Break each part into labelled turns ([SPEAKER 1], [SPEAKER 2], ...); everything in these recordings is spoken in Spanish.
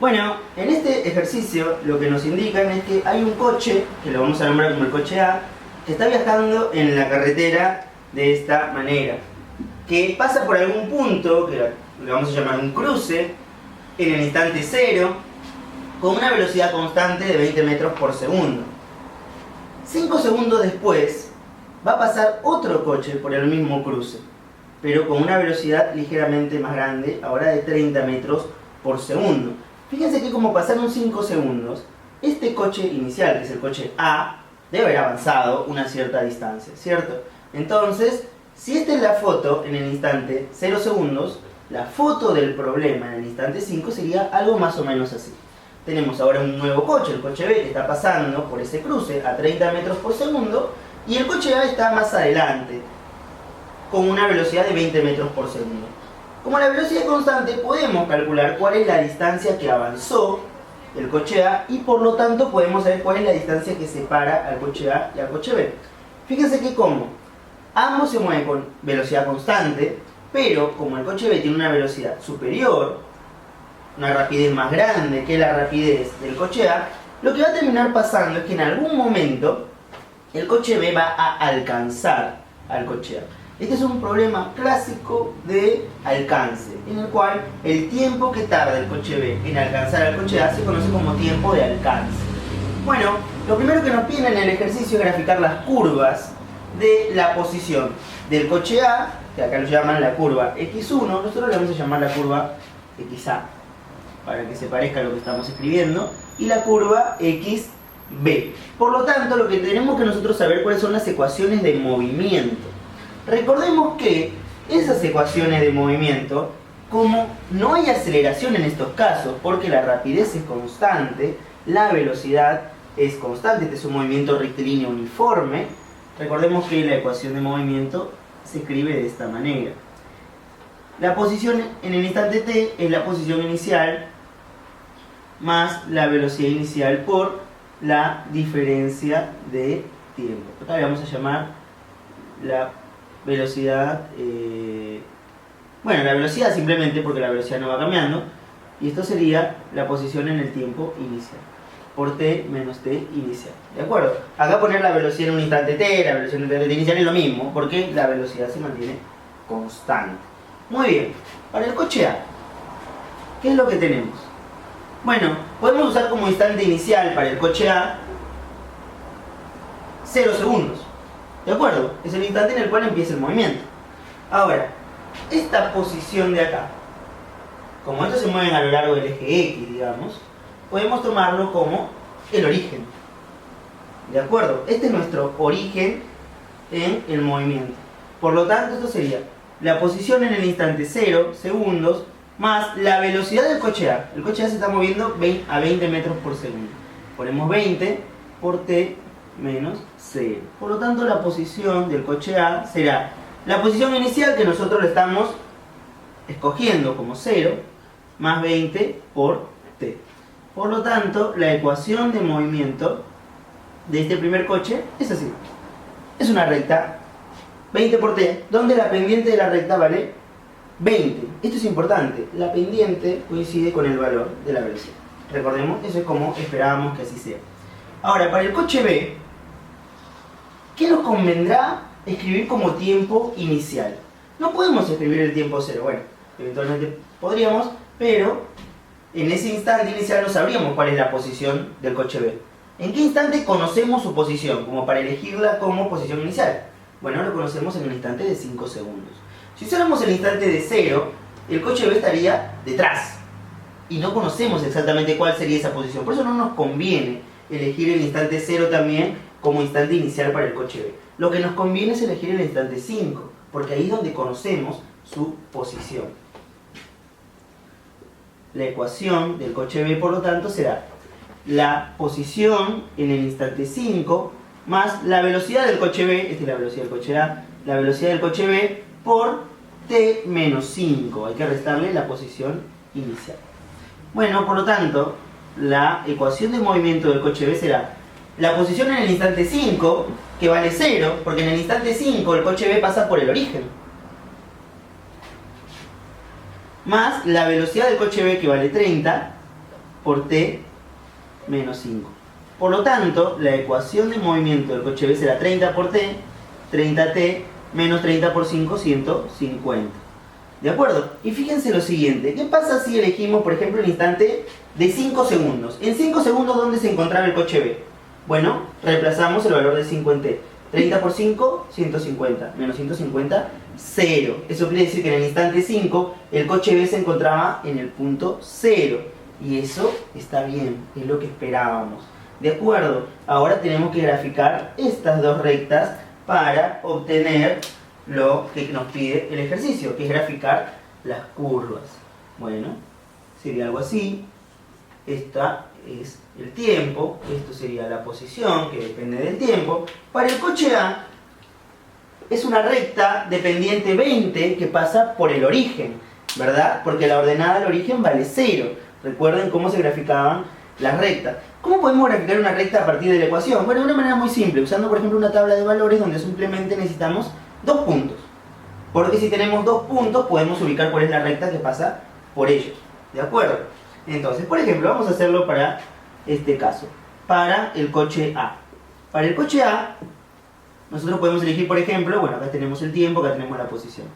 [SPEAKER 1] Bueno, en este ejercicio lo que nos indican es que hay un coche, que lo vamos a nombrar como el coche A, que está viajando en la carretera de esta manera, que pasa por algún punto, que le vamos a llamar un cruce, en el instante 0, con una velocidad constante de 20 metros por segundo. 5 segundos después va a pasar otro coche por el mismo cruce, pero con una velocidad ligeramente más grande, ahora de 30 metros por segundo. Fíjense que como pasaron 5 segundos, este coche inicial, que es el coche A, debe haber avanzado una cierta distancia, ¿cierto? Entonces, si esta es la foto en el instante 0 segundos, la foto del problema en el instante 5 sería algo más o menos así. Tenemos ahora un nuevo coche, el coche B, que está pasando por ese cruce a 30 metros por segundo, y el coche A está más adelante, con una velocidad de 20 metros por segundo. Como la velocidad es constante, podemos calcular cuál es la distancia que avanzó el coche A y por lo tanto podemos saber cuál es la distancia que separa al coche A y al coche B. Fíjense que como ambos se mueven con velocidad constante, pero como el coche B tiene una velocidad superior, una rapidez más grande que la rapidez del coche A, lo que va a terminar pasando es que en algún momento el coche B va a alcanzar al coche A. Este es un problema clásico de alcance, en el cual el tiempo que tarda el coche B en alcanzar al coche A se conoce como tiempo de alcance. Bueno, lo primero que nos piden en el ejercicio es graficar las curvas de la posición del coche A, que acá lo llaman la curva X1, nosotros le vamos a llamar la curva XA, para que se parezca a lo que estamos escribiendo, y la curva XB. Por lo tanto, lo que tenemos que nosotros saber cuáles son las ecuaciones de movimiento. Recordemos que esas ecuaciones de movimiento, como no hay aceleración en estos casos, porque la rapidez es constante, la velocidad es constante, este es un movimiento rectilíneo uniforme, recordemos que la ecuación de movimiento se escribe de esta manera. La posición en el instante t es la posición inicial más la velocidad inicial por la diferencia de tiempo. Acá le vamos a llamar la velocidad, la velocidad simplemente porque la velocidad no va cambiando, y esto sería la posición en el tiempo inicial por t menos t inicial, ¿de acuerdo? Acá poner la velocidad en un instante t, la velocidad en un instante t inicial es lo mismo, porque la velocidad se mantiene constante. Muy bien, para el coche A, ¿qué es lo que tenemos? Bueno, podemos usar como instante inicial para el coche A 0 segundos, ¿de acuerdo? Es el instante en el cual empieza el movimiento. Ahora, esta posición de acá, como estos se mueven a lo largo del eje X, digamos, podemos tomarlo como el origen. ¿De acuerdo? Este es nuestro origen en el movimiento. Por lo tanto, esto sería la posición en el instante 0 segundos más la velocidad del coche A. El coche A se está moviendo a 20 metros por segundo. Ponemos 20 por t menos 0. Por lo tanto, la posición del coche A será la posición inicial que nosotros le estamos escogiendo como 0 más 20 por t. Por lo tanto, la ecuación de movimiento de este primer coche es así. Es una recta 20 por t, donde la pendiente de la recta vale 20. Esto es importante. La pendiente coincide con el valor de la velocidad. Recordemos, eso es como esperábamos que así sea. Ahora, para el coche B, ¿qué nos convendrá escribir como tiempo inicial? No podemos escribir el tiempo 0. Bueno, eventualmente podríamos, pero en ese instante inicial no sabríamos cuál es la posición del coche B. ¿En qué instante conocemos su posición? Como para elegirla como posición inicial. Bueno, lo conocemos en el instante de 5 segundos. Si usáramos el instante de 0, el coche B estaría detrás. Y no conocemos exactamente cuál sería esa posición. Por eso no nos conviene elegir el instante 0 también como instante inicial para el coche B. Lo que nos conviene es elegir el instante 5, porque ahí es donde conocemos su posición. La ecuación del coche B, por lo tanto, será la posición en el instante 5 más la velocidad del coche B, esta es la velocidad del coche A, la velocidad del coche B por t menos 5. Hay que restarle la posición inicial. Bueno, por lo tanto, la ecuación de movimiento del coche B será la posición en el instante 5, que vale 0, porque en el instante 5 el coche B pasa por el origen, más la velocidad del coche B, que vale 30, por t menos 5. Por lo tanto, la ecuación de movimiento del coche B será 30 por t, 30t, menos 30 por 5, 150. ¿De acuerdo? Y fíjense lo siguiente. ¿Qué pasa si elegimos, por ejemplo, el instante de 5 segundos? En 5 segundos, ¿dónde se encontraba el coche B? Bueno, reemplazamos el valor de 5 en t. 30 por 5, 150. Menos 150, 0. Eso quiere decir que en el instante 5, el coche B se encontraba en el punto 0. Y eso está bien, es lo que esperábamos. ¿De acuerdo? Ahora tenemos que graficar estas dos rectas para obtener lo que nos pide el ejercicio, que es graficar las curvas. Bueno, sería algo así. Esta es el tiempo, esto sería la posición, que depende del tiempo. Para el coche A, es una recta de pendiente 20 que pasa por el origen, ¿verdad? Porque la ordenada del origen vale 0. Recuerden cómo se graficaban las rectas. ¿Cómo podemos graficar una recta a partir de la ecuación? Bueno, de una manera muy simple, usando por ejemplo una tabla de valores donde simplemente necesitamos 2 puntos. Porque si tenemos 2 puntos podemos ubicar cuál es la recta que pasa por ellos. ¿De acuerdo? Entonces, por ejemplo, vamos a hacerlo para este caso. Para el coche A. Para el coche A, nosotros podemos elegir, por ejemplo, bueno, acá tenemos el tiempo, acá tenemos la posición.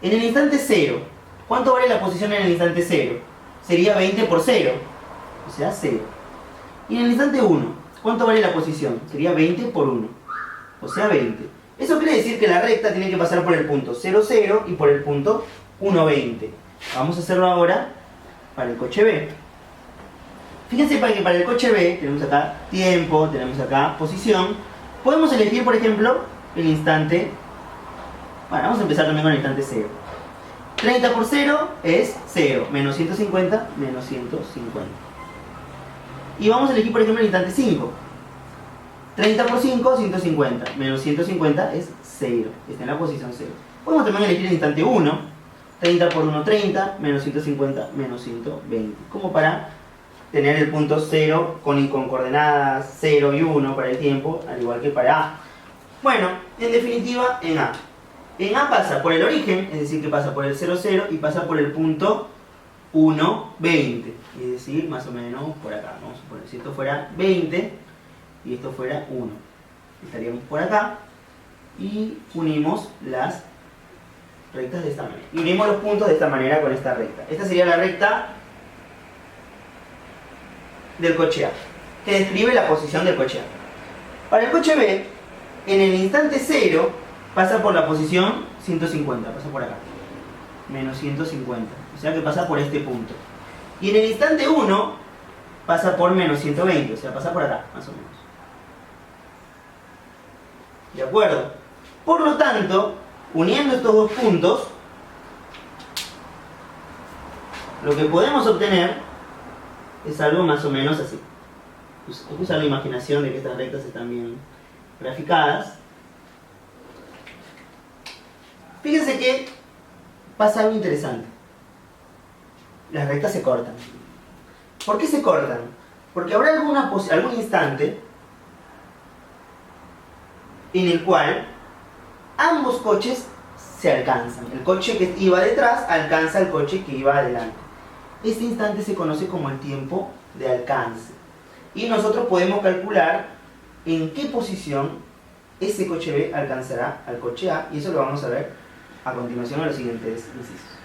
[SPEAKER 1] En el instante 0, ¿cuánto vale la posición en el instante 0? Sería 20 por 0, o sea, 0. Y en el instante 1, ¿cuánto vale la posición? Sería 20 por 1, o sea, 20. Eso quiere decir que la recta tiene que pasar por el punto 0, 0 y por el punto 1, 20. Vamos a hacerlo ahora para el coche B. Fíjense que para el coche B tenemos acá tiempo, tenemos acá posición. Podemos elegir, por ejemplo, el instante. Bueno, vamos a empezar también con el instante 0. 30 por 0 es 0, menos 150, menos 150. Y vamos a elegir, por ejemplo, el instante 5. 30 por 5, 150, menos 150 es 0, está en la posición 0. Podemos también elegir el instante 1. 30 por 1, 30, menos 150, menos 120. Como para tener el punto 0 con coordenadas 0 y 1 para el tiempo, al igual que para A. Bueno, en definitiva, en A. En A pasa por el origen, es decir, que pasa por el 0, 0 y pasa por el punto 1, 20. Es decir, más o menos por acá. Vamos a poner, si esto fuera 20 y esto fuera 1. Estaríamos por acá y unimos las rectas de esta manera. Y unimos los puntos de esta manera con esta recta. Esta sería la recta del coche A, que describe la posición del coche A. Para el coche B, en el instante 0, pasa por la posición 150, pasa por acá. Menos 150, o sea que pasa por este punto. Y en el instante 1, pasa por menos 120, o sea, pasa por acá, más o menos. ¿De acuerdo? Por lo tanto, uniendo estos dos puntos, lo que podemos obtener es algo más o menos así. Hay que usar la imaginación de que estas rectas están bien graficadas. Fíjense que pasa algo interesante. Las rectas se cortan. ¿Por qué se cortan? Porque habrá algún instante en el cual ambos coches se alcanzan. El coche que iba detrás alcanza al coche que iba adelante. Este instante se conoce como el tiempo de alcance. Y nosotros podemos calcular en qué posición ese coche B alcanzará al coche A. Y eso lo vamos a ver a continuación en los siguientes incisos.